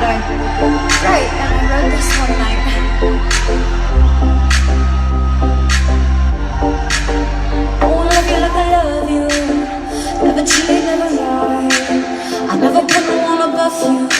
that I write, and I wrote this one night. I wanna love you like I love you, never cheat, never lie. I never put no one above you.